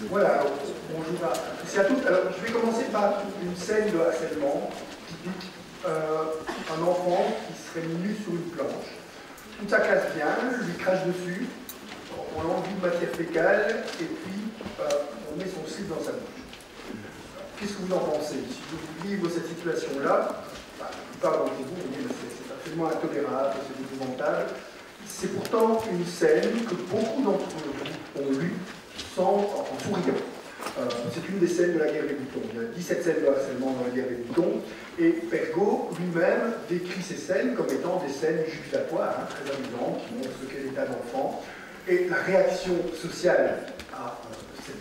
Voilà, alors, bonjour à tous et à toutes. Alors, je vais commencer par une scène de harcèlement typique. Un enfant qui serait nu sur une planche. Tout ça casse bien, lui crache dessus, on l'enduit de matière fécale, et puis on met son slip dans sa bouche. Qu'est-ce que vous en pensez? Si je vous livre cette situation-là, la plupart d'entre vous, vous dites que c'est absolument intolérable, c'est épouvantable. C'est pourtant une scène que beaucoup d'entre vous ont lue en souriant. C'est une des scènes de la guerre des boutons. Il y a 17 scènes de harcèlement dans la guerre des boutons, et Pergaud lui-même décrit ces scènes comme étant des scènes jubilatoires, hein, très amusantes, qui montrent ce qu'est l'état d'enfant. Et la réaction sociale à cette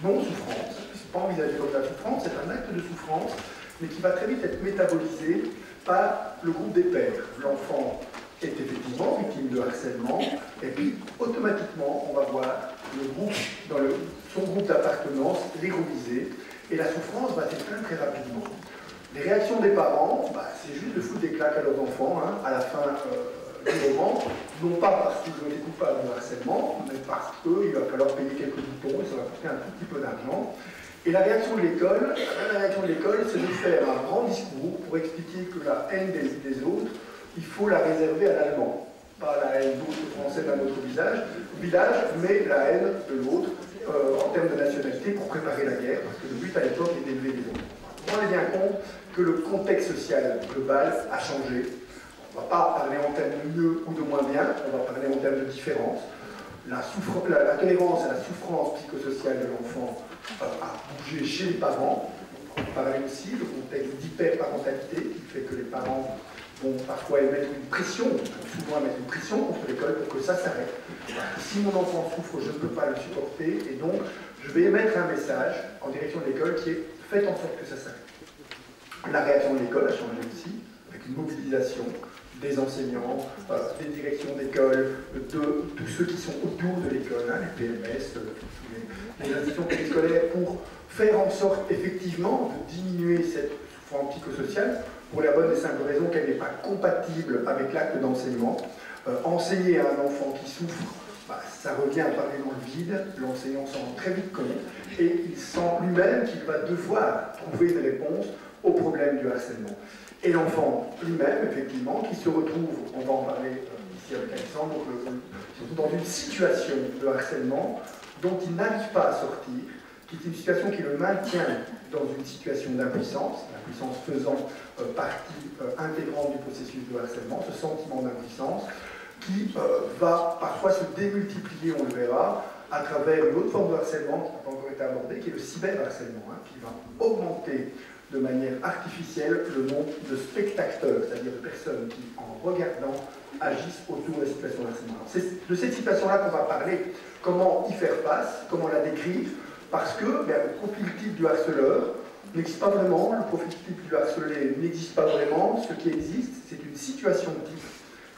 non-souffrance, c'est pas envisagé comme de la souffrance, c'est un acte de souffrance, mais qui va très vite être métabolisé par le groupe des pères. L'enfant est effectivement victime de harcèlement, et puis automatiquement on va voir le groupe, son groupe d'appartenance l'héroïser, et la souffrance va s'éteindre très rapidement. Les réactions des parents, c'est juste de foutre des claques à leurs enfants, hein, à la fin du roman, non pas parce qu'ils ont été coupables de harcèlement, mais parce qu'il va falloir payer quelques boutons, et ça va coûter un tout petit peu d'argent. Et la réaction de l'école, c'est de faire un grand discours pour expliquer que la haine des autres, il faut la réserver à l'allemand. Pas la haine d'autres français d'un autre village, mais la haine de l'autre en termes de nationalité pour préparer la guerre, parce que le but à l'époque est d'élever les autres. On est bien compte que le contexte social global a changé. On ne va pas parler en termes de mieux ou de moins bien, on va parler en termes de différence. La tolérance à la souffrance psychosociale de l'enfant a bougé chez les parents. On peut parler aussi du contexte d'hyperparentalité qui fait que les parents vont parfois émettre une pression, souvent émettre une pression contre l'école pour que ça s'arrête. Si mon enfant souffre, je ne peux pas le supporter, et donc je vais émettre un message en direction de l'école qui est « faites en sorte que ça s'arrête ». La réaction de l'école a changé aussi, avec une mobilisation des enseignants, des directions d'école, de tous ceux qui sont autour de l'école, hein, les PMS, les institutions périscolaires, pour faire en sorte effectivement de diminuer cette souffrance psychosociale, pour la bonne et simple raison qu'elle n'est pas compatible avec l'acte d'enseignement. Enseigner à un enfant qui souffre, ça revient à parler dans le vide, l'enseignant s'en rend très vite compte, et il sent lui-même qu'il va devoir trouver une réponse au problème du harcèlement. Et l'enfant lui-même, effectivement, qui se retrouve, on va en parler ici avec Alexandre, surtout dans une situation de harcèlement dont il n'arrive pas à sortir, qui est une situation qui le maintient dans une situation d'impuissance, l'impuissance faisant partie intégrante du processus de harcèlement, ce sentiment d'impuissance, qui va parfois se démultiplier, on le verra, à travers une autre forme de harcèlement qui n'a pas encore été abordée, qui est le cyberharcèlement, hein, qui va augmenter de manière artificielle le nombre de spectateurs, c'est-à-dire de personnes qui, en regardant, agissent autour de la situation d'harcèlement. C'est de cette situation-là qu'on va parler, comment y faire face, comment la décrire, parce que le profil type du harceleur n'existe pas vraiment, le profil type du harcelé n'existe pas vraiment. Ce qui existe, c'est une situation type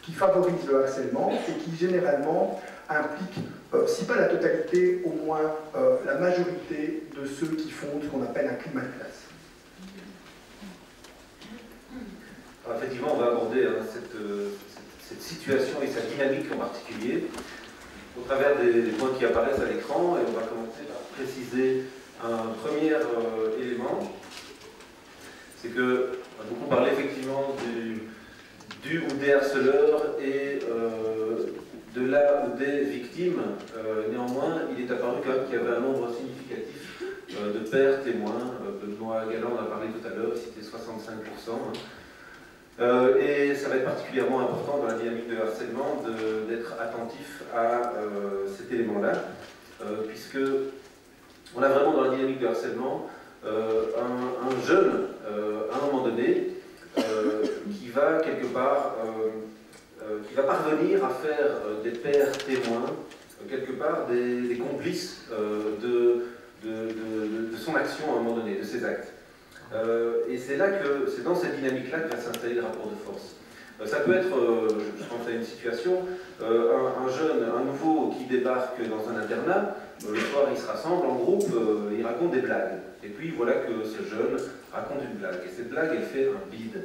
qui favorise le harcèlement et qui généralement implique, si pas la totalité, au moins la majorité de ceux qui font ce qu'on appelle un climat de classe. Alors, effectivement, on va aborder cette situation et sa dynamique en particulier au travers des points qui apparaissent à l'écran, et on va commencer par préciser un premier élément. C'est que on a beaucoup parlé effectivement du ou des harceleurs et de la ou des victimes. Néanmoins, il est apparu quand même qu'il y avait un nombre significatif de pères témoins. Benoît Galland en a parlé tout à l'heure, c'était 65%. Et ça va être particulièrement important dans la dynamique de harcèlement d'être attentif à cet élément-là, puisque on a vraiment dans la dynamique de harcèlement un jeune, à un moment donné, qui va quelque part, qui va parvenir à faire des pères témoins, quelque part des complices de son action à un moment donné, de ses actes. Et c'est dans cette dynamique-là que va s'installer le rapport de force. Ça peut être, je pense à une situation, un jeune, un nouveau qui débarque dans un internat, le soir il se rassemble en groupe, il raconte des blagues. Et puis voilà que ce jeune raconte une blague. Et cette blague, elle fait un bide.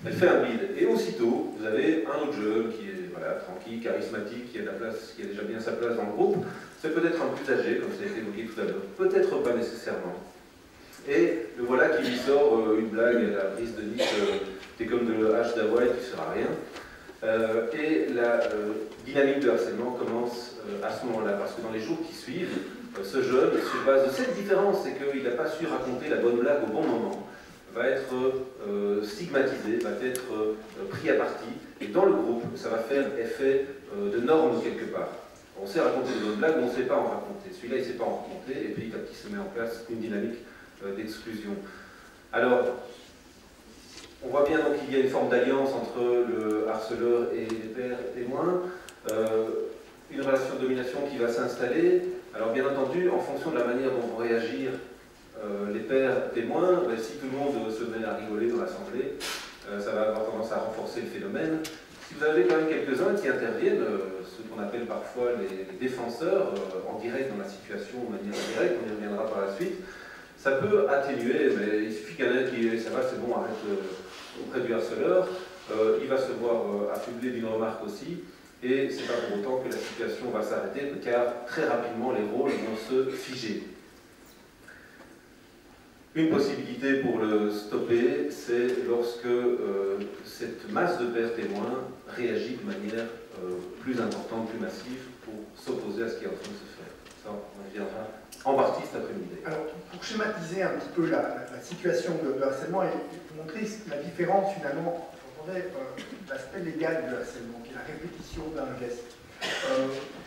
Elle fait un bide. Et aussitôt, vous avez un autre jeune qui est tranquille, charismatique, qui a déjà bien sa place dans le groupe. c'est peut-être un plus âgé, comme ça a été évoqué tout à l'heure, peut-être pas nécessairement. Et le voilà qui lui sort une blague à la brise de Nice, t'es comme de hache d'Hawaï, tu ne seras rien. Et la dynamique de harcèlement commence à ce moment-là, parce que dans les jours qui suivent, ce jeune, sur base de cette différence, c'est qu'il n'a pas su raconter la bonne blague au bon moment, va être stigmatisé, va être pris à partie, et dans le groupe, ça va faire effet de norme quelque part. On sait raconter de bonnes blagues, mais on ne sait pas en raconter. Celui-là, il ne sait pas en raconter, et puis petit à petit se met en place une dynamique d'exclusion. Alors, on voit bien donc qu'il y a une forme d'alliance entre le harceleur et les pairs témoins, une relation de domination qui va s'installer. Alors bien entendu, en fonction de la manière dont vont réagir les pairs témoins, si tout le monde se met à rigoler dans l'assemblée, ça va avoir tendance à renforcer le phénomène. Si vous avez quand même quelques-uns qui interviennent, ce qu'on appelle parfois les défenseurs, en direct dans la situation, de manière indirecte, on y reviendra par la suite, ça peut atténuer, mais il suffit qu'il y en ait qui dit ça va, c'est bon, arrête auprès du harceleur, il va se voir affublé d'une remarque aussi, et c'est pas pour autant que la situation va s'arrêter, car très rapidement les rôles vont se figer. Une possibilité pour le stopper, c'est lorsque cette masse de pairs témoins réagit de manière plus importante, plus massive, pour s'opposer à ce qui est en train de se faire. Ça, on y reviendra en partie cet après-midi. Alors, pour schématiser un petit peu la situation de harcèlement et pour montrer la différence finalement, l'aspect légal du harcèlement, qui est la répétition d'un geste.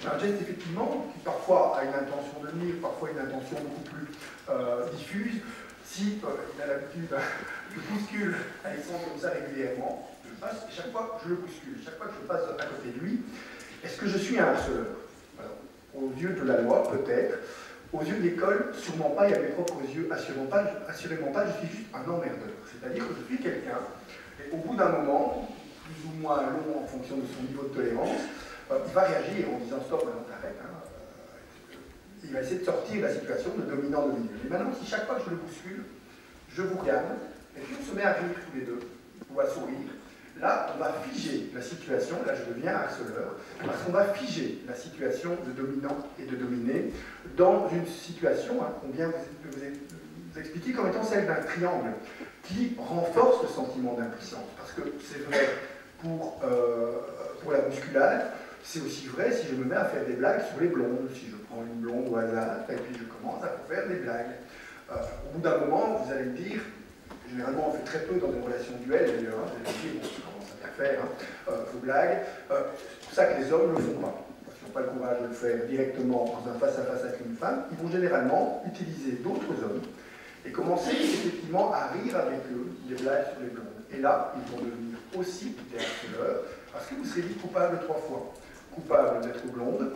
Un geste effectivement qui parfois a une intention de nuire, parfois une intention beaucoup plus diffuse. Si il a l'habitude, je bouscule Alexandre comme ça régulièrement, je le passe, et chaque fois je le bouscule, chaque fois que je passe à côté de lui, est-ce que je suis un harceleur? Alors, aux yeux de la loi, peut-être. Aux yeux de l'école, sûrement pas, et à mes propres yeux, assurément pas, je suis juste un emmerdeur. C'est-à-dire que je suis quelqu'un, et au bout d'un moment, plus ou moins long en fonction de son niveau de tolérance, il va réagir en disant stop, maintenant t'arrêtes. Il va essayer de sortir de la situation de dominant-dominé. Mais maintenant, si chaque fois que je le bouscule, je vous regarde, et puis on se met à rire tous les deux, ou à sourire, là, on va figer la situation, là je deviens harceleur, parce qu'on va figer la situation de dominant et de dominé dans une situation qu'on vient vous expliquer comme étant celle d'un triangle qui renforce le sentiment d'impuissance. Parce que c'est vrai pour la bousculade, c'est aussi vrai si je me mets à faire des blagues sur les blondes, si je prends une blonde au hasard, et puis je commence à faire des blagues. Au bout d'un moment, vous allez me dire, généralement on fait très peu dans des relations duelles d'ailleurs, vous allez me dire, bon, je commence à bien faire vos blagues, c'est pour ça que les hommes ne le font pas. Parce qu'ils n'ont pas le courage de le faire directement dans un face-à-face avec une femme, ils vont généralement utiliser d'autres hommes et commencer effectivement à rire avec eux des blagues sur les blondes. Et là, ils vont devenir aussi des harceleurs, parce que vous serez dit coupable 3 fois. Coupable d'être blonde,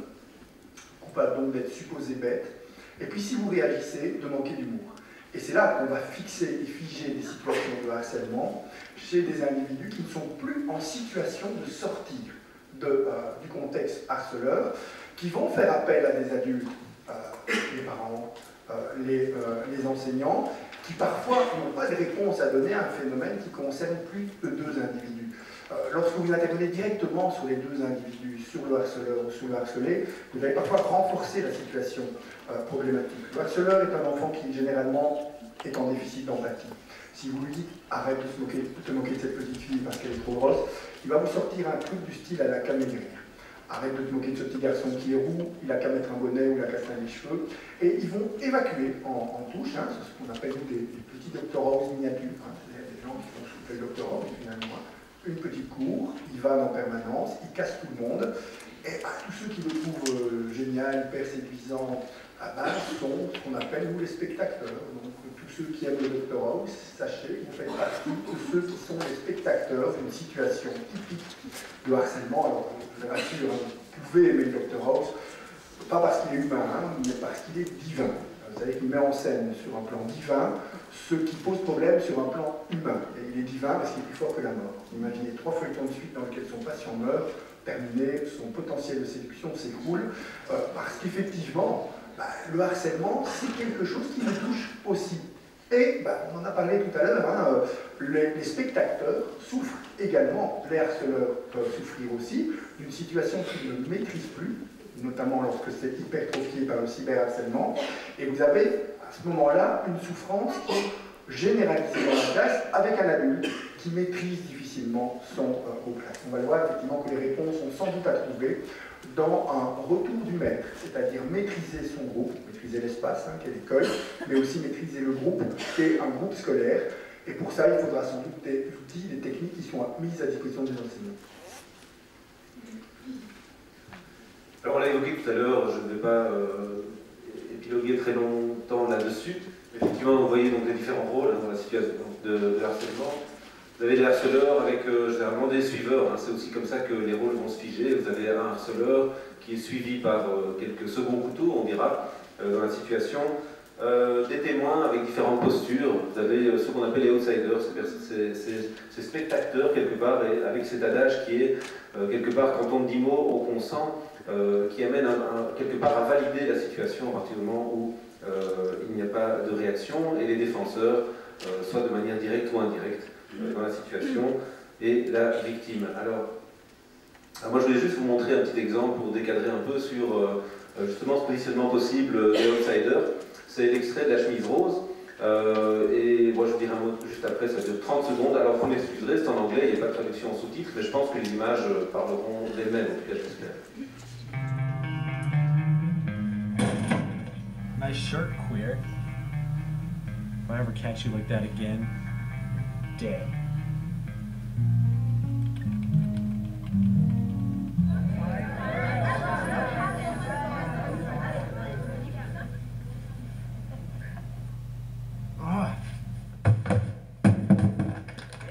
coupable donc d'être supposé bête, et puis si vous réagissez, de manquer d'humour. Et c'est là qu'on va fixer et figer des situations de harcèlement chez des individus qui ne sont plus en situation de sortir du contexte harceleur, qui vont faire appel à des adultes, les parents, les enseignants, qui parfois n'ont pas de réponse à donner à un phénomène qui concerne plus que 2 individus. Lorsque vous intervenez directement sur les 2 individus, sur le harceleur ou sur le harcelé, vous allez parfois renforcer la situation problématique. Le harceleur est un enfant qui généralement est en déficit d'empathie. Si vous lui dites arrête de te moquer de cette petite fille parce qu'elle est trop grosse, il va vous sortir un truc du style à la Camélière. Arrête de te moquer de ce petit garçon qui est roux, il a qu'à mettre un bonnet ou il a qu'à se faire les cheveux. Et ils vont évacuer en touche, c'est ce qu'on appelle des petits Dr House miniatures. C'est des gens qui font souffler le Dr House finalement. Une petite cour, il va en permanence, il casse tout le monde. Et tous ceux qui le trouvent génial, hyper séduisant, sont ce qu'on appelle, nous, les spectateurs. Donc, tous ceux qui aiment le Dr House, sachez, vous faites partie de tous ceux qui sont les spectateurs d'une situation typique de harcèlement. Alors, je vous rassure, vous pouvez aimer le Dr House, pas parce qu'il est humain, mais parce qu'il est divin. Vous savez qu'il met en scène sur un plan divin ce qui pose problème sur un plan humain. Et il est divin parce qu'il est plus fort que la mort. Imaginez 3 feuilletons de suite dans lesquels son patient meurt, terminé, son potentiel de séduction s'écroule, parce qu'effectivement, le harcèlement, c'est quelque chose qui nous touche aussi. Et on en a parlé tout à l'heure, les spectateurs souffrent également, les harceleurs peuvent souffrir aussi d'une situation qu'ils ne maîtrisent plus, notamment lorsque c'est hypertrophié par le cyberharcèlement. Et vous avez à ce moment-là une souffrance qui est généralisée dans la classe avec un adulte qui maîtrise difficilement son groupe. On va le voir effectivement que les réponses sont sans doute à trouver dans un retour du maître, c'est-à-dire maîtriser son groupe, maîtriser l'espace, qui est l'école, mais aussi maîtriser le groupe, qui est un groupe scolaire. Et pour ça, il faudra sans doute des outils, des techniques qui sont mises à disposition des enseignants. Alors on l'a évoqué tout à l'heure, je ne vais pas épiloguer très longtemps là-dessus. Effectivement, vous voyez donc les différents rôles dans la situation de harcèlement. Vous avez des harceleurs avec généralement des suiveurs, c'est aussi comme ça que les rôles vont se figer. Vous avez un harceleur qui est suivi par quelques seconds couteaux, on dira, dans la situation. Des témoins avec différentes postures. Vous avez ce qu'on appelle les outsiders, ces spectateurs quelque part, et avec cet adage qui est quelque part quand on dit mot, on consent, qui amène quelque part à valider la situation à partir du moment où il n'y a pas de réaction, et les défenseurs, soit de manière directe ou indirecte, dans la situation, et la victime. Alors moi je voulais juste vous montrer un petit exemple pour décadrer un peu sur justement ce positionnement possible des outsiders. C'est l'extrait de La chemise rose, et moi je vous dirai un mot juste après, ça dure 30 secondes, alors vous m'excuserez, c'est en anglais, il n'y a pas de traduction en sous-titres, mais je pense que les images parleront d'elles-mêmes, en tout cas j'espère. Nice shirt, queer. If I ever catch you like that again, dead.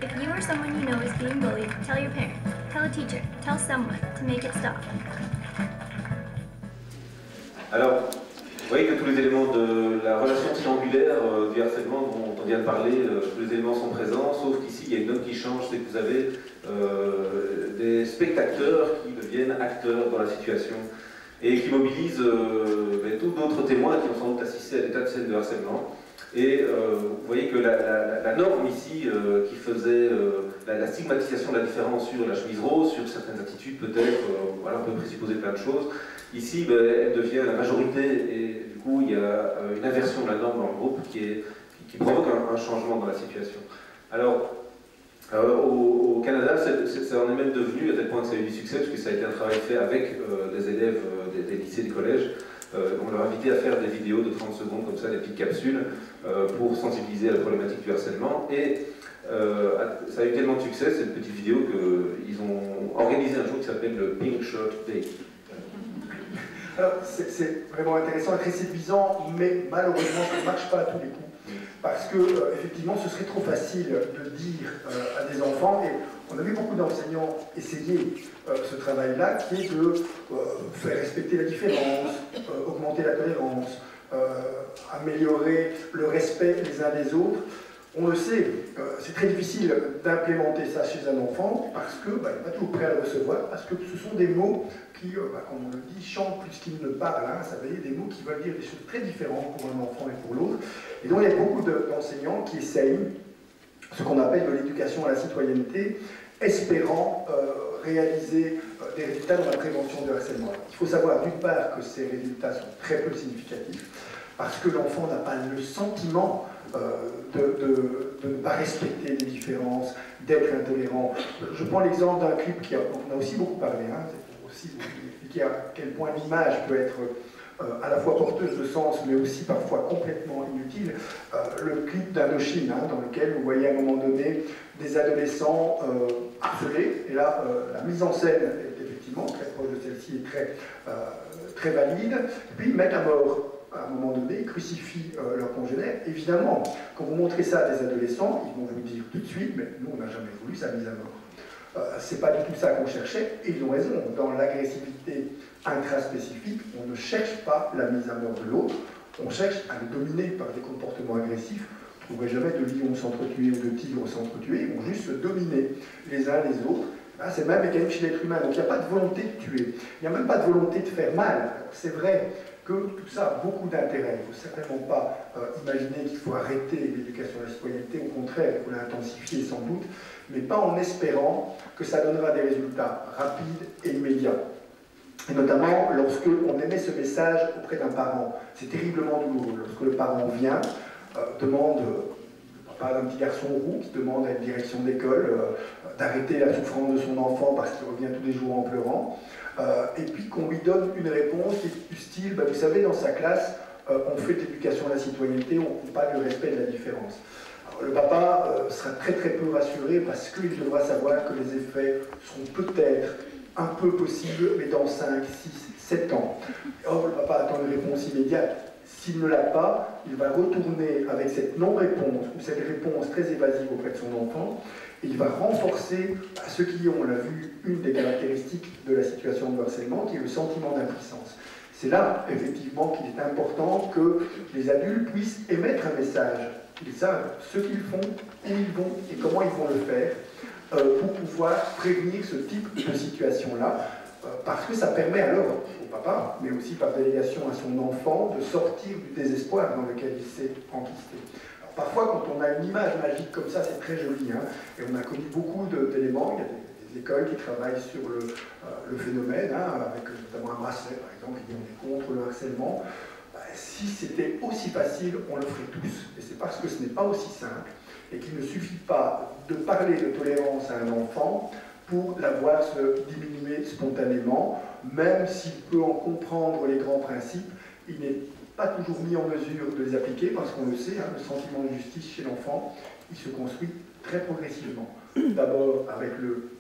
If you or someone you know is being bullied, tell your parents, tell a teacher, tell someone to make it stop. Alors, vous voyez que tous les éléments de la relation triangulaire du harcèlement dont on vient de parler, tous les éléments sont présents, sauf qu'ici il y a une note qui change, c'est que vous avez des spectateurs qui deviennent acteurs dans la situation et qui mobilisent tous d'autres témoins qui ont sans doute assisté à des tas de scènes de harcèlement. Et vous voyez que la norme ici qui faisait la stigmatisation de la différence sur la chemise rose, sur certaines attitudes peut-être, voilà, on peut présupposer plein de choses, ici elle devient la majorité et du coup il y a une inversion de la norme dans le groupe qui provoque un changement dans la situation. Alors au Canada, ça en est même devenu, à tel point que ça a eu du succès, parce que ça a été un travail fait avec des élèves des lycées, des collèges. On leur a invité à faire des vidéos de 30 secondes, comme ça, des petites capsules, pour sensibiliser à la problématique du harcèlement. Et ça a eu tellement de succès, cette petite vidéo, qu'ils ont organisé un jour qui s'appelle le Pink Shirt Day. Alors, c'est vraiment intéressant et très séduisant, mais malheureusement, ça ne marche pas à tous les coups. Parce que, effectivement, ce serait trop facile de dire à des enfants, et on a vu beaucoup d'enseignants essayer ce travail-là, qui est de faire respecter la différence, augmenter la tolérance, améliorer le respect les uns des autres. On le sait, c'est très difficile d'implémenter ça chez un enfant parce qu'il n'est pas toujours prêt à le recevoir, parce que ce sont des mots qui, comme on le dit, chantent plus qu'ils ne parlent. Ça veut dire des mots qui veulent dire des choses très différentes pour un enfant et pour l'autre. Et donc il y a beaucoup d'enseignants qui essayent ce qu'on appelle de l'éducation à la citoyenneté, espérant réaliser des résultats dans la prévention du harcèlement. Il faut savoir d'une part que ces résultats sont très peu significatifs, parce que l'enfant n'a pas le sentiment de ne pas respecter les différences, d'être intolérant. Je prends l'exemple d'un clip dont on a aussi beaucoup parlé, c'est pour aussi expliquer à quel point l'image peut être à la fois porteuse de sens, mais aussi parfois complètement inutile. Le clip d'Indochine, dans lequel vous voyez à un moment donné des adolescents harcelés, et là, la mise en scène est effectivement très proche de celle-ci et très valide, et puis ils mettent à mort. À un moment donné, ils crucifient leurs congénères. Évidemment, quand vous montrez ça à des adolescents, ils vont vous dire tout de suite, mais nous, on n'a jamais voulu sa mise à mort. C'est pas du tout ça qu'on cherchait, et ils ont raison. Dans l'agressivité intraspécifique, on ne cherche pas la mise à mort de l'autre, on cherche à le dominer par des comportements agressifs. Vous ne trouverez jamais de lions s'entretuer ou de tigres s'entretuer, ils vont juste se dominer les uns les autres. C'est le même mécanisme chez l'être humain, donc il n'y a pas de volonté de tuer, il n'y a même pas de volonté de faire mal. C'est vrai que tout ça a beaucoup d'intérêt. Il ne faut certainement pas imaginer qu'il faut arrêter l'éducation à la citoyenneté, au contraire, il faut l'intensifier sans doute, mais pas en espérant que ça donnera des résultats rapides et immédiats. Et notamment lorsque on émet ce message auprès d'un parent. C'est terriblement douloureux. Lorsque le parent vient, demande, pas d'un petit garçon roux qui demande à une direction d'école d'arrêter la souffrance de son enfant parce qu'il revient tous les jours en pleurant, et puis qu'on lui donne une réponse qui est du style, vous savez, dans sa classe, on fait de l'éducation à la citoyenneté, on parle du respect de la différence. Alors, le papa sera très très peu rassuré parce qu'il devra savoir que les effets seront peut-être un peu possibles, mais dans 5, 6, 7 ans. Or, le papa attend une réponse immédiate. S'il ne l'a pas, il va retourner avec cette non-réponse ou cette réponse très évasive auprès de son enfant et il va renforcer à ceux qui ont, on l'a vu, une des caractéristiques de la situation de harcèlement qui est le sentiment d'impuissance. C'est là, effectivement, qu'il est important que les adultes puissent émettre un message. Ils savent ce qu'ils font, où ils vont et comment ils vont le faire pour pouvoir prévenir ce type de situation-là, parce que ça permet alors au papa, mais aussi par délégation à son enfant, de sortir du désespoir dans lequel il s'est enquisté. Alors, parfois, quand on a une image magique comme ça, c'est très joli, hein, et on a connu beaucoup d'éléments. Il y a des écoles qui travaillent sur le phénomène, hein, avec notamment un bracelet, par exemple, qui est contre le harcèlement. Si c'était aussi facile, on le ferait tous. Et c'est parce que ce n'est pas aussi simple, et qu'il ne suffit pas de parler de tolérance à un enfant pour la voir se diminuer spontanément, même s'il peut en comprendre les grands principes, il n'est pas toujours mis en mesure de les appliquer, parce qu'on le sait, hein, le sentiment de justice chez l'enfant, il se construit très progressivement. D'abord avec le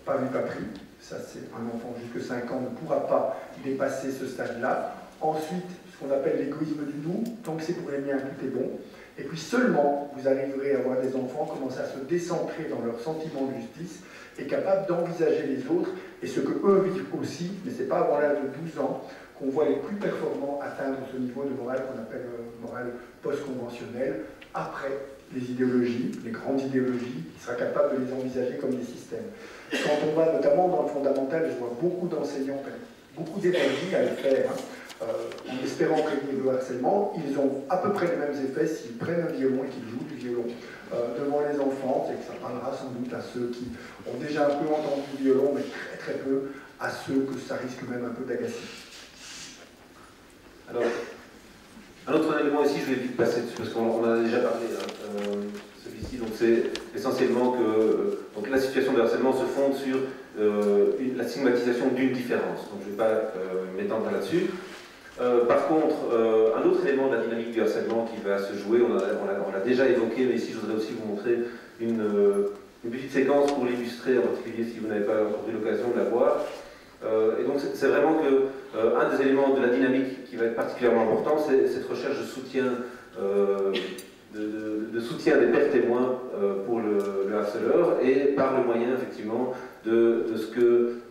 pas vu, pas pris, ça c'est un enfant jusque 5 ans ne pourra pas dépasser ce stade-là. Ensuite, ce qu'on appelle l'égoïsme du nous, tant que c'est pour les miens, tout est bon. Et puis seulement, vous arriverez à voir des enfants commencer à se décentrer dans leur sentiment de justice et capables d'envisager les autres et ce que eux vivent aussi, mais ce n'est pas avant l'âge de 12 ans qu'on voit les plus performants atteindre ce niveau de morale qu'on appelle morale post-conventionnelle, après les idéologies, les grandes idéologies, qui sera capable de les envisager comme des systèmes. Quand on va notamment dans le fondamental, je vois beaucoup d'enseignants, beaucoup d'énergie à le faire, hein, en espérant prévenir le harcèlement, ils ont à peu près les mêmes effets s'ils prennent un violon et qu'ils jouent du violon devant les enfants, et que ça parlera sans doute à ceux qui ont déjà un peu entendu le violon, mais très très peu à ceux que ça risque même un peu d'agacer. Alors, un autre élément ici, je vais vite passer dessus, parce qu'on en a déjà parlé, hein, celui-ci, donc c'est essentiellement que donc la situation de harcèlement se fonde sur la stigmatisation d'une différence, donc je ne vais pas m'étendre là-dessus. Par contre, un autre élément de la dynamique du harcèlement qui va se jouer, on l'a déjà évoqué, mais ici je voudrais aussi vous montrer une petite séquence pour l'illustrer, en particulier si vous n'avez pas encore eu l'occasion de la voir. Et donc c'est vraiment que un des éléments de la dynamique qui va être particulièrement important, c'est cette recherche de soutien, de soutien des pères témoins pour le harceleur, et par le moyen effectivement de ce que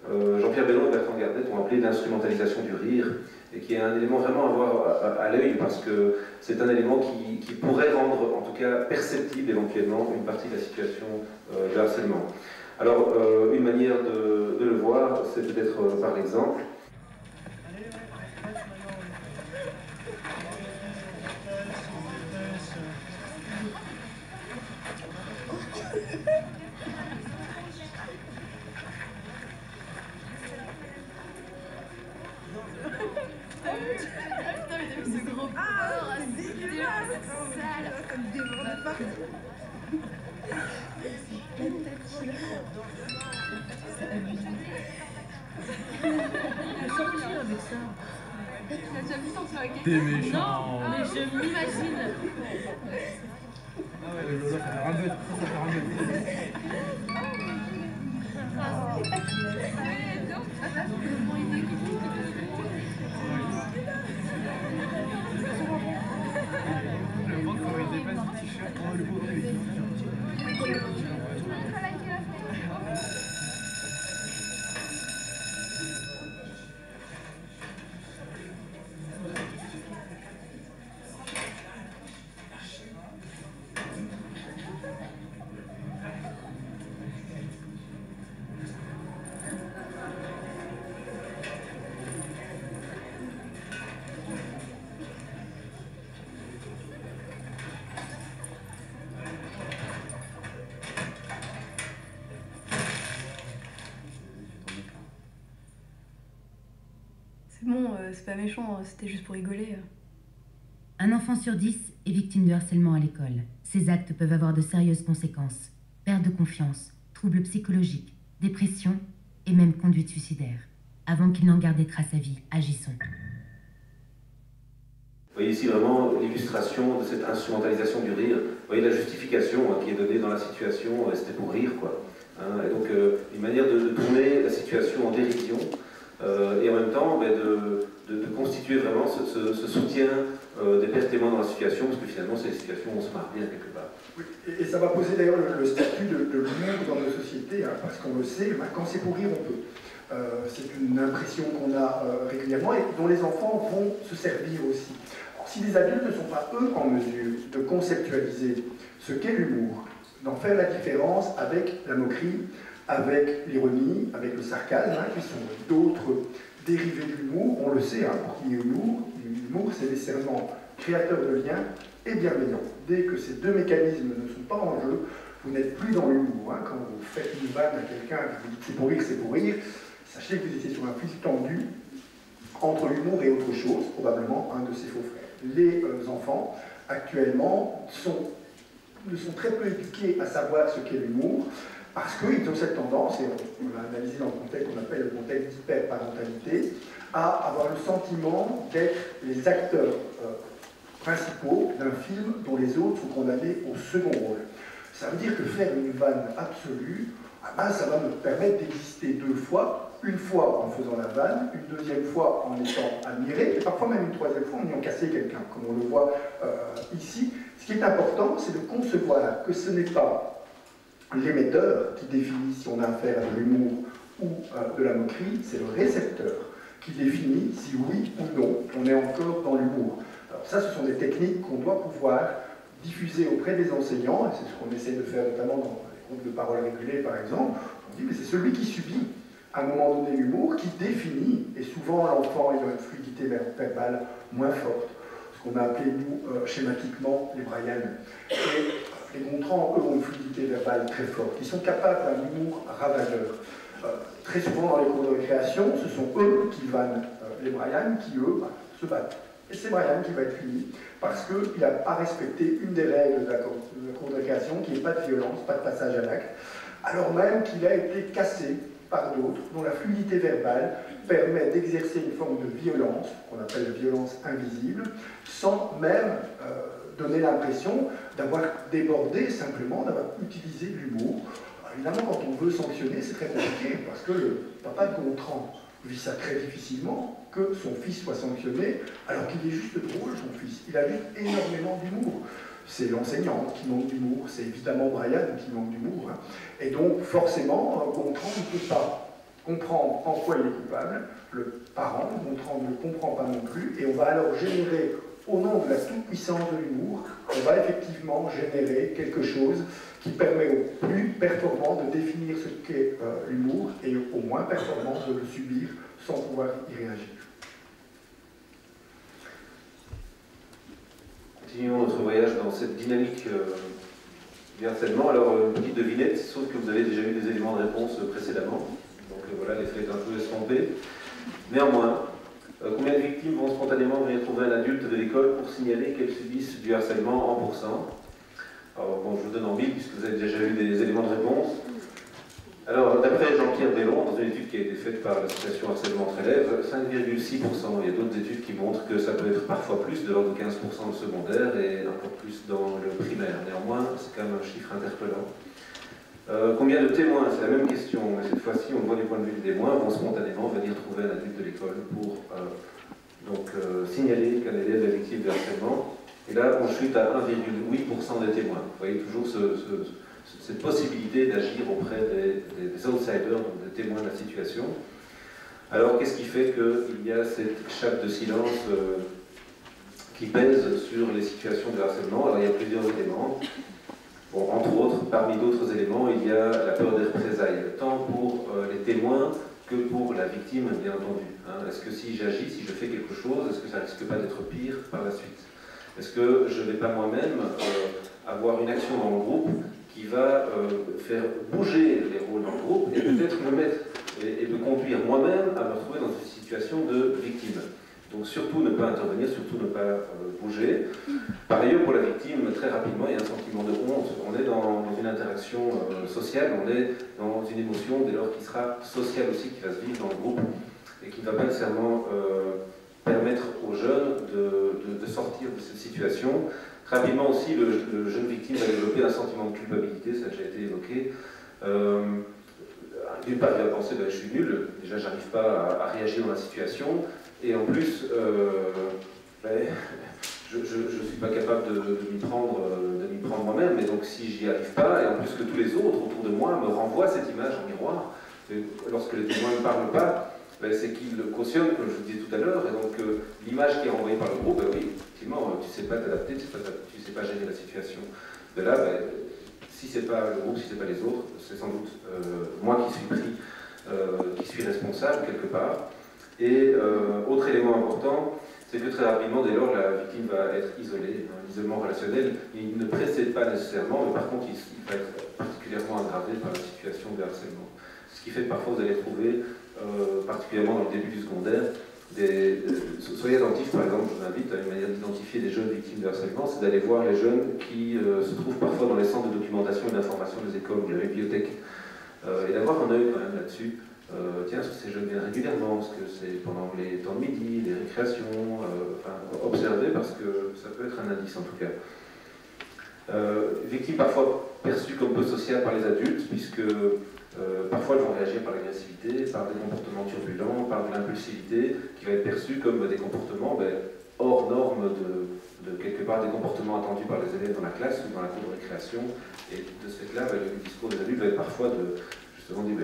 Jean-Pierre Bellon et Bertrand Gardet ont appelé l'instrumentalisation du rire, et qui est un élément vraiment à voir à l'œil, parce que c'est un élément qui pourrait rendre en tout cas perceptible éventuellement une partie de la situation de harcèlement. Alors, une manière de le voir, c'est peut-être par exemple. T'es méchant. Non, mais je m'imagine. Ah ouais, ça fait un bête, ça fait un bête. Le ventre quand il dépasse le t-shirt, comment le pauvre il est. c'est pas méchant, c'était juste pour rigoler. Un enfant sur 10 est victime de harcèlement à l'école. Ces actes peuvent avoir de sérieuses conséquences. Perte de confiance, troubles psychologiques, dépression et même conduite suicidaire. Avant qu'il n'en garde des traces à vie, agissons. Vous voyez ici vraiment l'illustration de cette instrumentalisation du rire. Vous voyez la justification qui est donnée dans la situation, c'était pour rire, quoi. Et donc une manière de tourner la situation en dérision et en même temps de constituer vraiment ce soutien des pères témoins dans la situation, parce que finalement c'est des situations où on se marre bien quelque part. Oui, et ça va poser d'ailleurs le statut de l'humour dans nos sociétés, parce qu'on le sait, quand c'est pour rire on peut. C'est une impression qu'on a régulièrement et dont les enfants vont se servir aussi. Alors, si les adultes ne sont pas eux en mesure de conceptualiser ce qu'est l'humour, d'en faire la différence avec la moquerie, avec l'ironie, avec le sarcasme, qui sont d'autres dérivés de l'humour, on le sait, pour qu'il y ait l'humour, c'est nécessairement créateur de liens et bienveillant. Dès que ces deux mécanismes ne sont pas en jeu, vous n'êtes plus dans l'humour. Quand vous faites une vanne à quelqu'un, que vous dites c'est pour rire, sachez que vous étiez sur un fil tendu entre l'humour et autre chose, probablement un de ses faux frères. Les enfants, actuellement, ne sont très peu éduqués à savoir ce qu'est l'humour, parce qu'ils ont cette tendance, et on l'a analysé dans le contexte qu'on appelle le contexte d'hyperparentalité, à avoir le sentiment d'être les acteurs principaux d'un film dont les autres sont condamnés au second rôle. Ça veut dire que faire une vanne absolue, ça va me permettre d'exister deux fois, une fois en faisant la vanne, une deuxième fois en étant admiré, et parfois même une troisième fois en ayant cassé quelqu'un, comme on le voit ici. Ce qui est important, c'est de concevoir que ce n'est pas l'émetteur qui définit si on a affaire à de l'humour ou de la moquerie, c'est le récepteur qui définit si oui ou non on est encore dans l'humour. Alors ça, ce sont des techniques qu'on doit pouvoir diffuser auprès des enseignants, et c'est ce qu'on essaie de faire notamment dans les groupes de parole régulés par exemple. On dit mais c'est celui qui subit à un moment donné l'humour qui définit, et souvent l'enfant ayant une fluidité verbale moins forte, ce qu'on a appelé nous schématiquement les Brian. Et les montrants, eux, ont une fluidité verbale très forte, ils sont capables d'un humour ravageur. Très souvent dans les cours de récréation, ce sont eux qui vannent les Brian, qui eux se battent. Et c'est Brian qui va être puni parce qu'il n'a pas respecté une des règles de la cour de récréation, qui n'est pas de violence, pas de passage à l'acte, alors même qu'il a été cassé par d'autres, dont la fluidité verbale permet d'exercer une forme de violence, qu'on appelle la violence invisible, sans même donner l'impression d'avoir débordé, simplement d'avoir utilisé de l'humour. Évidemment, quand on veut sanctionner, c'est très compliqué, parce que le papa de Gontran vit ça très difficilement, que son fils soit sanctionné, alors qu'il est juste drôle, son fils. Il a juste énormément d'humour. C'est l'enseignant qui manque d'humour, c'est évidemment Brian qui manque d'humour. Et donc, forcément, Gontran ne peut pas comprendre en quoi il est coupable. Le parent, Gontran, ne le comprend pas non plus, et on va alors générer, au nom de la toute-puissance de l'humour, on va effectivement générer quelque chose qui permet au plus performant de définir ce qu'est l'humour et au moins performant de le subir sans pouvoir y réagir. Continuons notre voyage dans cette dynamique du harcèlement. Alors, une petite devinette, sauf que vous avez déjà eu des éléments de réponse précédemment. Donc voilà, l'effet est un peu estompé. Néanmoins, combien de victimes vont spontanément venir trouver un adulte de l'école pour signaler qu'elles subissent du harcèlement en pourcent? Alors bon, je vous donne en mille puisque vous avez déjà eu des éléments de réponse. Alors, d'après Jean-Pierre Bellon, dans une étude qui a été faite par l'association Harcèlement entre élèves, 5,6%. Il y a d'autres études qui montrent que ça peut être parfois plus, de l'ordre de 15% au secondaire et encore plus dans le primaire. Néanmoins, c'est quand même un chiffre interpellant. Combien de témoins? C'est la même question, mais cette fois-ci, on voit du point de vue des témoins, vont spontanément venir trouver un adulte de l'école pour signaler qu'un élève est victime de harcèlement. Et là, on chute à 1,8% des témoins. Vous voyez toujours cette possibilité d'agir auprès des outsiders, donc des témoins de la situation. Alors, qu'est-ce qui fait qu'il y a cette chape de silence qui pèse sur les situations de harcèlement? Alors, il y a plusieurs éléments. Bon, entre autres, parmi d'autres éléments, il y a la peur des représailles, tant pour les témoins que pour la victime, bien entendu. Est-ce que si j'agis, si je fais quelque chose, est-ce que ça risque pas d'être pire par la suite? Est-ce que je ne vais pas moi-même avoir une action dans le groupe qui va faire bouger les rôles dans le groupe et peut-être me mettre et me conduire moi-même à me retrouver dans une situation de victime? Donc surtout ne pas intervenir, surtout ne pas bouger. Par ailleurs, pour la victime, très rapidement, il y a un sentiment de honte. On est dans une interaction sociale, on est dans une émotion dès lors qui sera sociale aussi, qui va se vivre dans le groupe et qui ne va pas nécessairement permettre aux jeunes de sortir de cette situation. Rapidement aussi, le jeune victime va développer un sentiment de culpabilité, ça a déjà été évoqué. D'une part, il va penser je suis nul, déjà j'arrive pas à réagir dans la situation, et en plus, je ne suis pas capable de m'y prendre moi-même, mais donc si j'y arrive pas, et en plus que tous les autres autour de moi me renvoient cette image en miroir, lorsque les témoins ne parlent pas, c'est qu'ils le cautionnent, comme je vous disais tout à l'heure, et donc l'image qui est renvoyée par le groupe, oui, effectivement, tu ne sais pas t'adapter, tu ne sais pas gérer la situation. Mais là, si ce n'est pas le groupe, si ce n'est pas les autres, c'est sans doute moi qui suis responsable quelque part. Et autre élément important, c'est que très rapidement, dès lors, la victime va être isolée. L'isolement relationnel, il ne précède pas nécessairement, mais par contre, il va être particulièrement aggravé par la situation de harcèlement. Ce qui fait que parfois, vous allez trouver, particulièrement dans le début du secondaire, soyez attentifs, par exemple, je vous invite à une manière d'identifier des jeunes victimes de harcèlement, c'est d'aller voir les jeunes qui se trouvent parfois dans les centres de documentation et d'information des écoles ou de la bibliothèque, et d'avoir un œil quand même là-dessus. Tiens, est-ce que ces jeunes viennent régulièrement? Est-ce que c'est pendant les temps de midi, les récréations? Observer parce que ça peut être un indice en tout cas. Victimes parfois perçues comme peu sociales par les adultes, puisque parfois elles vont réagir par l'agressivité, par des comportements turbulents, par de l'impulsivité, qui va être perçue comme des comportements hors normes de quelque part des comportements attendus par les élèves dans la classe ou dans la cour de récréation. Et de ce fait-là, le discours des adultes va être parfois justement dit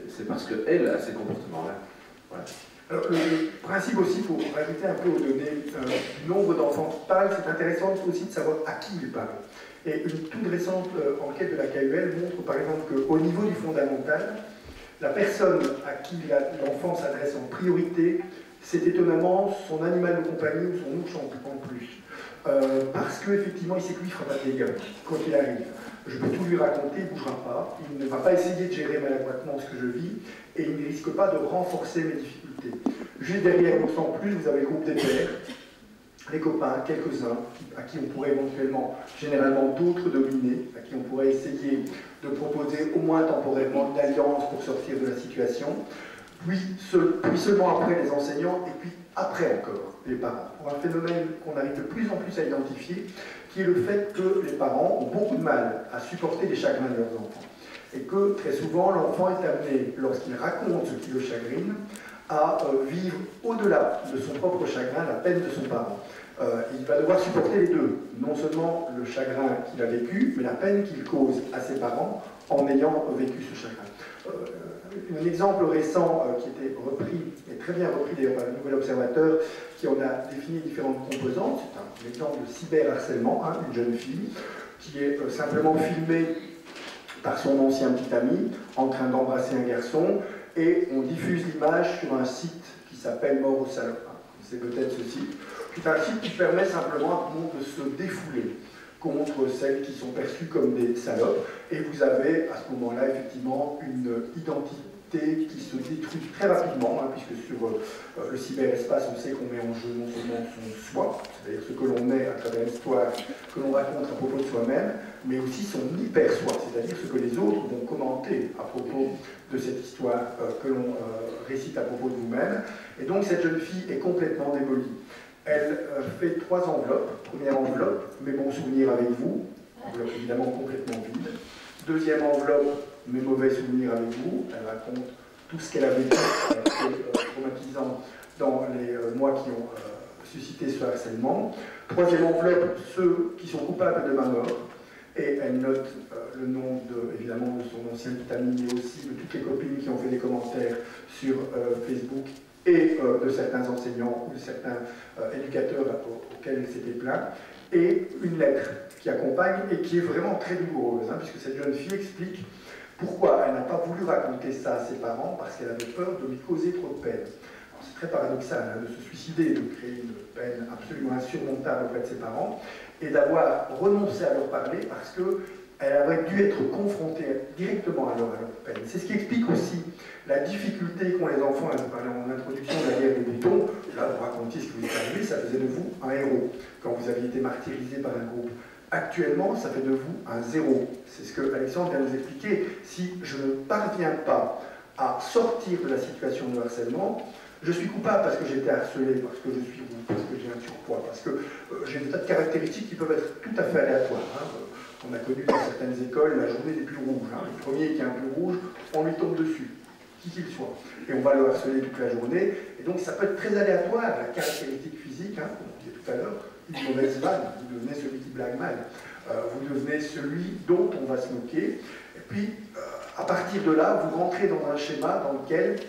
c'est parce qu'elle a ces comportements-là. Voilà. Alors, le principe aussi, pour rajouter un peu aux données du nombre d'enfants qui parlent, c'est intéressant aussi de savoir à qui ils parlent. Et une toute récente enquête de la KUL montre par exemple qu'au niveau du fondamental, la personne à qui l'enfant s'adresse en priorité, c'est étonnamment son animal de compagnie ou son ours en plus. Parce qu'effectivement, il sait que lui, il ne fera pas de dégâts, quoi qu'il arrive. Je peux tout lui raconter, il ne bougera pas, il ne va pas essayer de gérer maladroitement ce que je vis, et il ne risque pas de renforcer mes difficultés. Juste derrière l'ours en plus, vous avez le groupe des pères, les copains, quelques-uns, à qui on pourrait éventuellement, généralement d'autres dominés, à qui on pourrait essayer de proposer au moins temporairement une alliance pour sortir de la situation, puis seulement après les enseignants, et puis après encore les parents. Pour un phénomène qu'on arrive de plus en plus à identifier, qui est le fait que les parents ont beaucoup de mal à supporter les chagrins de leurs enfants. Et que très souvent, l'enfant est amené, lorsqu'il raconte ce qui le chagrine, à vivre au-delà de son propre chagrin la peine de son parent. Il va devoir supporter les deux, non seulement le chagrin qu'il a vécu, mais la peine qu'il cause à ses parents en ayant vécu ce chagrin. Un exemple récent qui était repris, et très bien repris d'ailleurs par le Nouvel Observateur, qui en a défini différentes composantes, c'est un exemple de cyberharcèlement, une jeune fille qui est simplement filmée par son ancien petit ami en train d'embrasser un garçon, et on diffuse l'image sur un site qui s'appelle Mort aux salopes. C'est peut-être ce site. C'est un site qui permet simplement à tout le monde de se défouler contre celles qui sont perçues comme des salopes. Et vous avez à ce moment-là effectivement une identité qui se détruit très rapidement, puisque sur le cyberespace, on sait qu'on met en jeu non seulement son soi, c'est-à-dire ce que l'on est à travers l'histoire que l'on raconte à propos de soi-même, mais aussi son hyper-soi, c'est-à-dire ce que les autres vont commenter à propos de cette histoire que l'on récite à propos de vous-même. Et donc cette jeune fille est complètement démolie. Elle fait 3 enveloppes. Première enveloppe, mes bons souvenirs avec vous, enveloppe évidemment complètement vide. Deuxième enveloppe, mes mauvais souvenirs avec vous. Elle raconte tout ce qu'elle a vécu, traumatisant dans les mois qui ont suscité ce harcèlement. Troisième enveloppe, ceux qui sont coupables de ma mort. Et elle note le nom évidemment de son ancien petit ami, mais aussi de toutes les copines qui ont fait des commentaires sur Facebook, et de certains enseignants ou de certains éducateurs auxquels elle s'était plaint, et une lettre qui accompagne et qui est vraiment très douloureuse, puisque cette jeune fille explique pourquoi elle n'a pas voulu raconter ça à ses parents, parce qu'elle avait peur de lui causer trop de peine. C'est très paradoxal de se suicider, de créer une peine absolument insurmontable auprès de ses parents, et d'avoir renoncé à leur parler parce que elle aurait dû être confrontée directement à leur peine. C'est ce qui explique aussi la difficulté qu'ont les enfants, je parlais en introduction de la guerre des boutons, là vous racontiez ce qui vous est arrivé, ça faisait de vous un héros, quand vous aviez été martyrisé par un groupe. Actuellement, ça fait de vous un zéro. C'est ce que Alexandre vient de nous expliquer. Si je ne parviens pas à sortir de la situation de harcèlement, je suis coupable parce que j'ai été harcelé, parce que je suis roux, parce que j'ai un surpoids, parce que j'ai des tas de caractéristiques qui peuvent être tout à fait aléatoires. On a connu dans certaines écoles la journée des plus rouges. Le premier qui est un peu rouge, on lui tombe dessus, qui qu'il soit. Et on va le harceler toute la journée. Et donc ça peut être très aléatoire, la caractéristique physique, comme on disait tout à l'heure, une mauvaise vanne, vous devenez celui qui blague mal. Vous devenez celui dont on va se moquer. Et puis, à partir de là, vous rentrez dans un schéma dans lequel,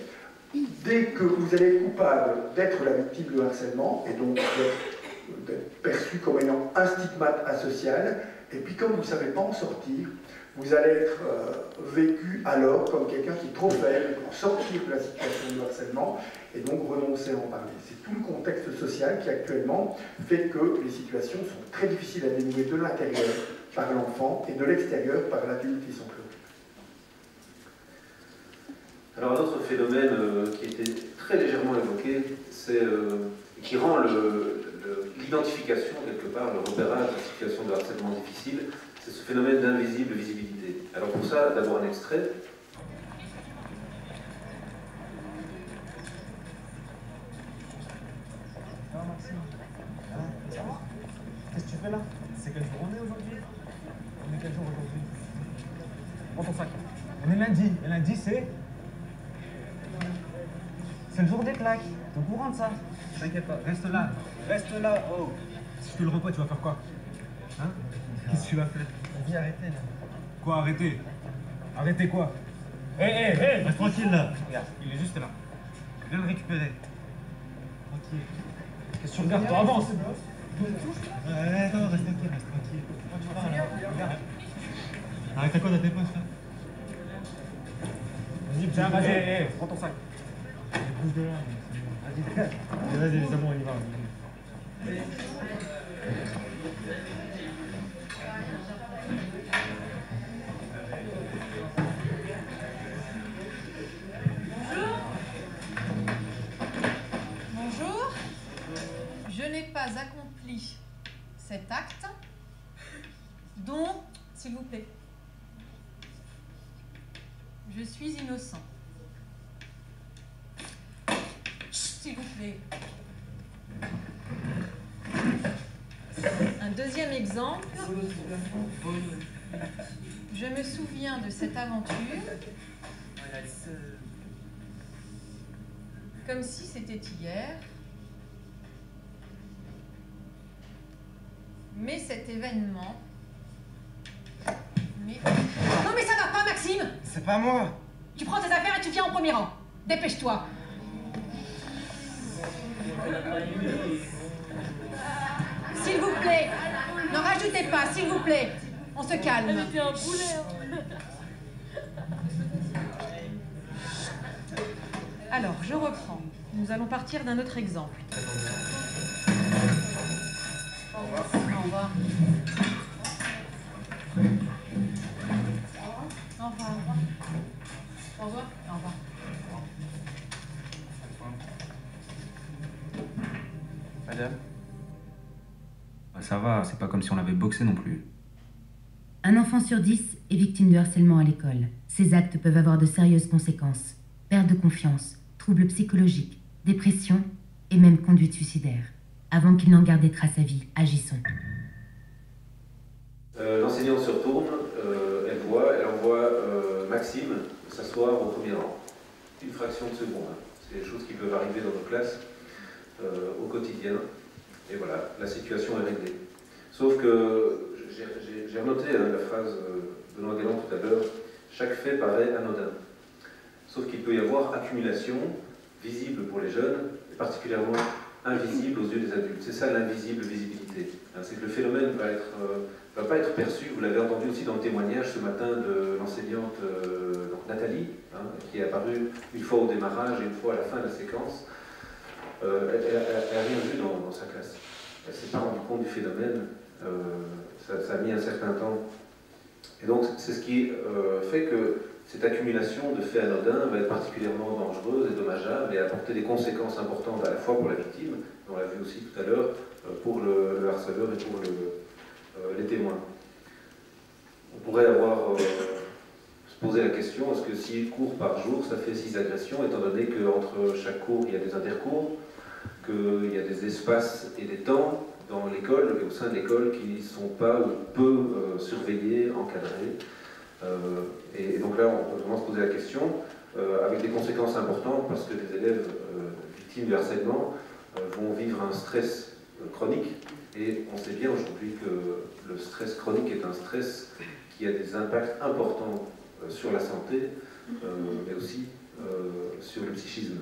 dès que vous allez être coupable d'être la victime de harcèlement, et donc d'être perçu comme ayant un stigmate asocial, et puis comme vous ne savez pas en sortir, vous allez être vécu alors comme quelqu'un qui est trop faible pour sortir de la situation de harcèlement et donc renoncer à en parler. C'est tout le contexte social qui actuellement fait que les situations sont très difficiles à dénouer de l'intérieur par l'enfant et de l'extérieur par l'adulte qui s'en préoccupe. Alors un autre phénomène qui était très légèrement évoqué, c'est qui rend l'identification, quelque part, le repérage de situation de harcèlement difficile, c'est ce phénomène d'invisible visibilité. Alors pour ça, d'abord un extrait. Alors Maxime, ça va? Qu'est-ce que tu fais là? C'est quel jour on est aujourd'hui? On est quel jour aujourd'hui? Prends ton sac. On est lundi, et lundi c'est le jour des claques. T'es au courant de ça? T'inquiète pas, reste là, oh. Si je te le repas, tu vas faire quoi? Hein? Qu'est-ce que tu vas faire? Vas-y, arrêtez là. Quoi, arrêtez? Arrêtez quoi? Hé, reste tranquille là. Regarde, il est juste là. Viens le récupérer. Tranquille. Qu'est-ce que tu regardes? Toi, avance. Non, reste tranquille, reste tranquille. Tu parles là. Regarde. Arrête à quoi dans tes poches là? Vas-y, tiens, vas-y, prends ton sac. Bouge de là. Vas-y, c'est bon, on y va. Bonjour. Je n'ai pas accompli cet acte, donc, s'il vous plaît, je suis innocent. S'il vous plaît. Un deuxième exemple. Je me souviens de cette aventure comme si c'était hier. Mais cet événement... Non mais ça va pas, Maxime! C'est pas moi! Tu prends tes affaires et tu viens en premier rang. Dépêche-toi. S'il vous plaît, n'en rajoutez pas, s'il vous plaît. On se calme. Elle était un poulet. Alors, je reprends. Nous allons partir d'un autre exemple. Au revoir. Au revoir. Au revoir. Au revoir. Au revoir. Madame? Ça va, c'est pas comme si on l'avait boxé non plus. Un enfant sur 10 est victime de harcèlement à l'école. Ces actes peuvent avoir de sérieuses conséquences. Perte de confiance, troubles psychologiques, dépression et même conduite suicidaire. Avant qu'il n'en garde des traces à vie, agissons. L'enseignante se retourne, elle envoie Maxime s'asseoir au premier rang. Une fraction de seconde. C'est des choses qui peuvent arriver dans nos classes au quotidien. Et voilà, la situation est réglée. Sauf que j'ai noté la phrase de Benoît Galland tout à l'heure, chaque fait paraît anodin. Sauf qu'il peut y avoir accumulation visible pour les jeunes, et particulièrement invisible aux yeux des adultes. C'est ça l'invisible visibilité. C'est que le phénomène va pas être perçu, vous l'avez entendu aussi dans le témoignage ce matin de l'enseignante Nathalie, qui est apparue une fois au démarrage et une fois à la fin de la séquence. Elle n'a rien vu dans sa classe. Elle ne s'est pas rendue compte du phénomène. Ça a mis un certain temps Et donc c'est ce qui fait que cette accumulation de faits anodins va être particulièrement dangereuse et dommageable et apporter des conséquences importantes à la fois pour la victime, on l'a vu aussi tout à l'heure, pour le harceleur et pour les témoins. On pourrait se poser la question, est-ce que 6 cours par jour, ça fait 6 agressions, étant donné qu'entre chaque cours, il y a des intercours, qu'il y a des espaces et des temps dans l'école et au sein de l'école qui ne sont pas ou peu surveillés, encadrés. Et donc là, on peut vraiment se poser la question, avec des conséquences importantes, parce que les élèves victimes de harcèlement vont vivre un stress chronique, et on sait bien aujourd'hui que le stress chronique est un stress qui a des impacts importants sur la santé, mais aussi sur le psychisme.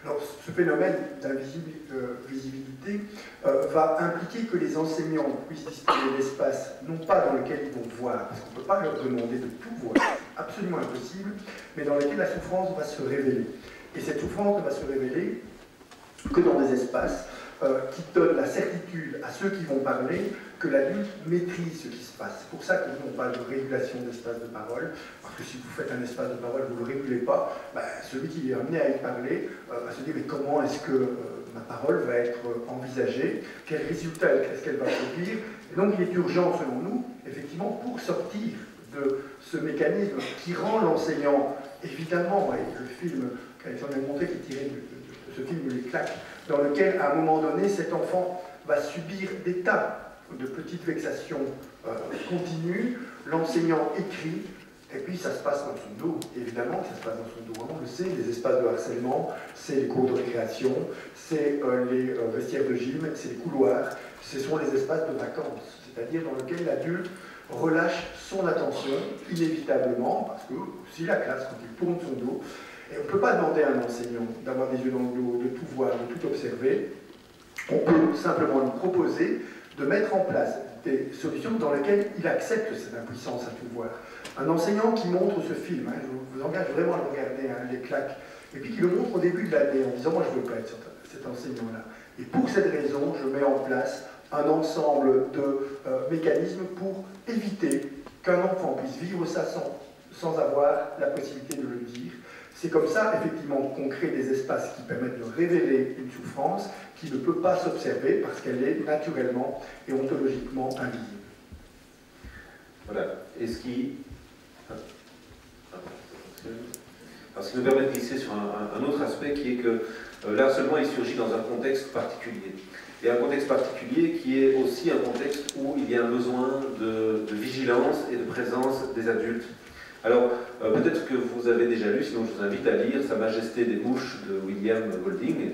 Alors, ce phénomène d'invisibilité va impliquer que les enseignants puissent disposer d'espaces, non pas dans lesquels ils vont voir, parce qu'on ne peut pas leur demander de tout voir, c'est absolument impossible, mais dans lesquels la souffrance va se révéler. Et cette souffrance ne va se révéler que dans des espaces qui donnent la certitude à ceux qui vont parler que l'adulte maîtrise ce qui se passe. C'est pour ça que nous, on parle de régulation d'espace de parole, parce que si vous faites un espace de parole, vous ne le régulez pas, celui qui est amené à y parler va se dire mais comment est-ce que ma parole va être envisagée, quel résultat est-ce qu'elle va produire. Et donc il est urgent, selon nous, effectivement, pour sortir de ce mécanisme qui rend l'enseignant, évidemment, et le film qu'Alexandre a montré, qui est tiré de ce film Les Claques, dans lequel, à un moment donné, cet enfant va subir des tas de petites vexations continues, l'enseignant écrit, et puis ça se passe dans son dos, évidemment que ça se passe dans son dos, on le sait, les espaces de harcèlement, c'est les cours de récréation, c'est les vestiaires de gym, c'est les couloirs, ce sont les espaces de vacances, c'est-à-dire dans lesquels l'adulte relâche son attention, inévitablement, parce que si la classe, quand il tourne son dos, et on ne peut pas demander à un enseignant d'avoir des yeux dans le dos, de tout voir, de tout observer. On peut simplement lui proposer de mettre en place des solutions dans lesquelles il accepte cette impuissance à tout voir. Un enseignant qui montre ce film, je vous engage vraiment à le regarder, Les Claques, et puis qui le montre au début de l'année en disant « moi je ne veux pas être cet enseignant-là ». Et pour cette raison, je mets en place un ensemble de mécanismes pour éviter qu'un enfant puisse vivre ça sans avoir la possibilité de le dire. C'est comme ça, effectivement, qu'on crée des espaces qui permettent de révéler une souffrance qui ne peut pas s'observer parce qu'elle est naturellement et ontologiquement invisible. Voilà. Et ce qui nous permet de glisser sur un autre aspect qui est que l'harcèlement il surgit dans un contexte particulier. Et un contexte particulier qui est aussi un contexte où il y a un besoin de vigilance et de présence des adultes. Alors, peut-être que vous avez déjà lu, sinon je vous invite à lire Sa Majesté des Mouches de William Golding,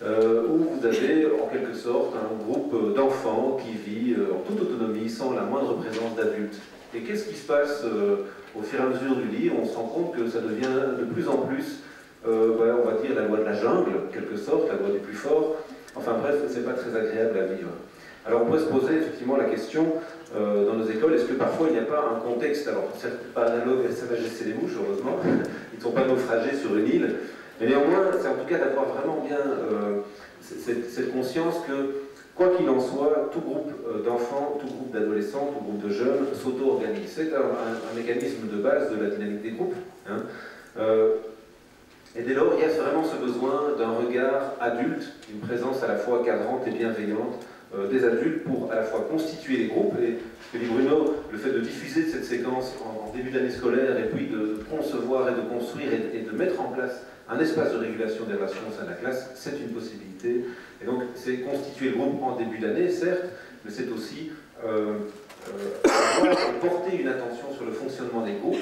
où vous avez en quelque sorte un groupe d'enfants qui vit en toute autonomie, sans la moindre présence d'adultes. Et qu'est-ce qui se passe au fur et à mesure du livre? On se rend compte que ça devient de plus en plus, on va dire, la loi de la jungle, en quelque sorte, la loi du plus fort. Enfin bref, c'est pas très agréable à vivre. Alors on pourrait se poser effectivement la question dans nos écoles, est-ce que parfois il n'y a pas un contexte, alors certes pas analogue à Sa Majesté des Mouches, heureusement, ils ne sont pas naufragés sur une île, mais néanmoins c'est en tout cas d'avoir vraiment bien cette conscience que, quoi qu'il en soit, tout groupe d'enfants, tout groupe d'adolescents, tout groupe de jeunes s'auto-organise. C'est un mécanisme de base de la dynamique des groupes. Et dès lors, il y a vraiment ce besoin d'un regard adulte, d'une présence à la fois cadrante et bienveillante des adultes pour à la fois constituer les groupes, et ce que dit Bruno, le fait de diffuser cette séquence en début d'année scolaire, et puis de concevoir et de construire et de mettre en place un espace de régulation des relations au sein de la classe, c'est une possibilité. Et donc, c'est constituer le groupe en début d'année, certes, mais c'est aussi porter une attention sur le fonctionnement des groupes,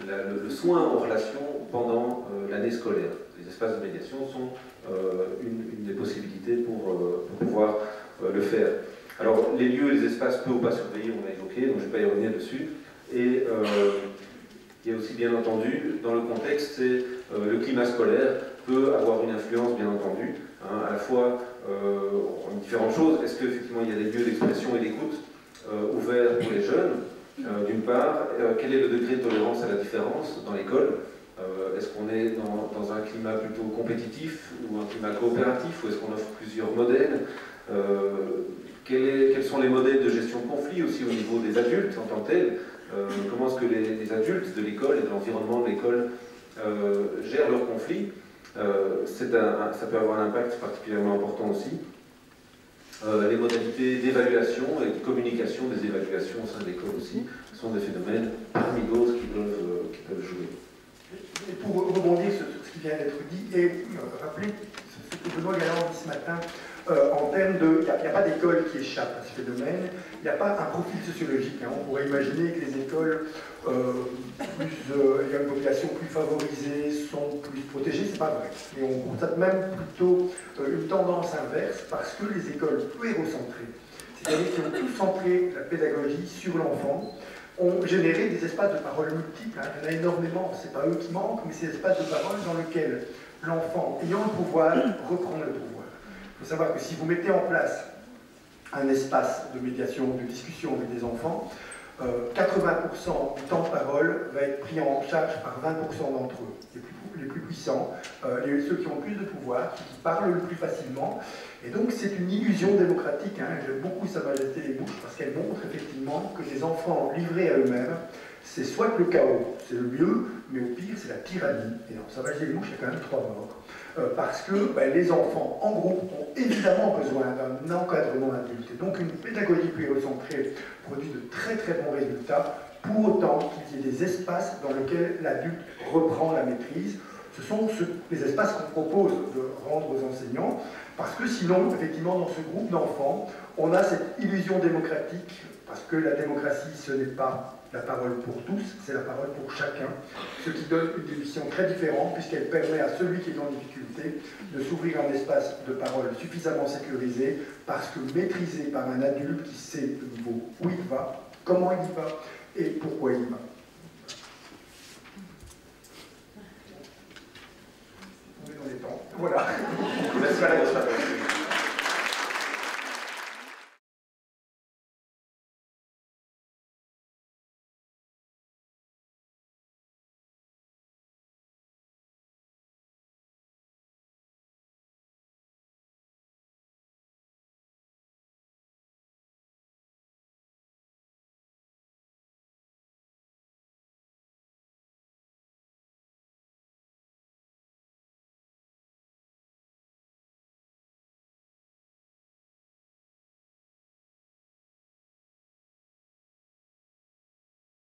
le soin en relation pendant l'année scolaire. Les espaces de médiation sont une des possibilités pour pouvoir le faire. Alors, les lieux et les espaces peu ou pas surveillés, on l'a évoqué, donc je ne vais pas y revenir dessus. Et il y a aussi, bien entendu, dans le contexte, c'est le climat scolaire peut avoir une influence, bien entendu, à la fois en différentes choses. Est-ce qu'effectivement il y a des lieux d'expression et d'écoute ouverts pour les jeunes, d'une part, quel est le degré de tolérance à la différence dans l'école? Est-ce qu'on est dans un climat plutôt compétitif ou un climat coopératif, ou est-ce qu'on offre plusieurs modèles? Quels sont les modèles de gestion de conflit aussi au niveau des adultes en tant que tels? Comment est-ce que les adultes de l'école et de l'environnement de l'école gèrent leurs conflits? Ça peut avoir un impact particulièrement important aussi. Les modalités d'évaluation et de communication des évaluations au sein de l'école aussi sont des phénomènes parmi d'autres qui peuvent jouer. Et pour rebondir sur ce qui vient d'être dit et rappeler ce que Benoît Galland dit ce matin, en termes de... Il n'y a pas d'école qui échappe à ce phénomène, il n'y a pas un profil sociologique. Hein. On pourrait imaginer que les écoles, il y a une population plus favorisée, sont plus protégées, c'est pas vrai. Et on constate même plutôt une tendance inverse, parce que les écoles puérocentrées, c'est-à-dire qui ont tout centré la pédagogie sur l'enfant, ont généré des espaces de parole multiples. Hein. Il y en a énormément, c'est pas eux qui manquent, mais c'est des espaces de parole dans lesquels l'enfant, ayant le pouvoir, reprend le pouvoir. Il faut savoir que si vous mettez en place un espace de médiation, de discussion avec des enfants, 80% du temps de parole va être pris en charge par 20% d'entre eux, les plus puissants, ceux qui ont le plus de pouvoir, ceux qui parlent le plus facilement. Et donc c'est une illusion démocratique. Hein. J'aime beaucoup Sa Majesté les Mouches parce qu'elle montre effectivement que les enfants livrés à eux-mêmes, c'est soit le chaos, c'est le mieux, mais au pire c'est la tyrannie. Et dans Sa Majesté les Mouches, il y a quand même 3 morts. Parce que les enfants, en groupe, ont évidemment besoin d'un encadrement adulte. Et donc une pédagogie puérocentrée produit de très très bons résultats, pour autant qu'il y ait des espaces dans lesquels l'adulte reprend la maîtrise. Ce sont les espaces qu'on propose de rendre aux enseignants, parce que sinon, effectivement, dans ce groupe d'enfants, on a cette illusion démocratique, parce que la démocratie, ce n'est pas la parole pour tous, c'est la parole pour chacun, ce qui donne une définition très différente, puisqu'elle permet à celui qui est en difficulté de s'ouvrir un espace de parole suffisamment sécurisé, parce que maîtrisé par un adulte qui sait de nouveau où il va, comment il y va et pourquoi il y va.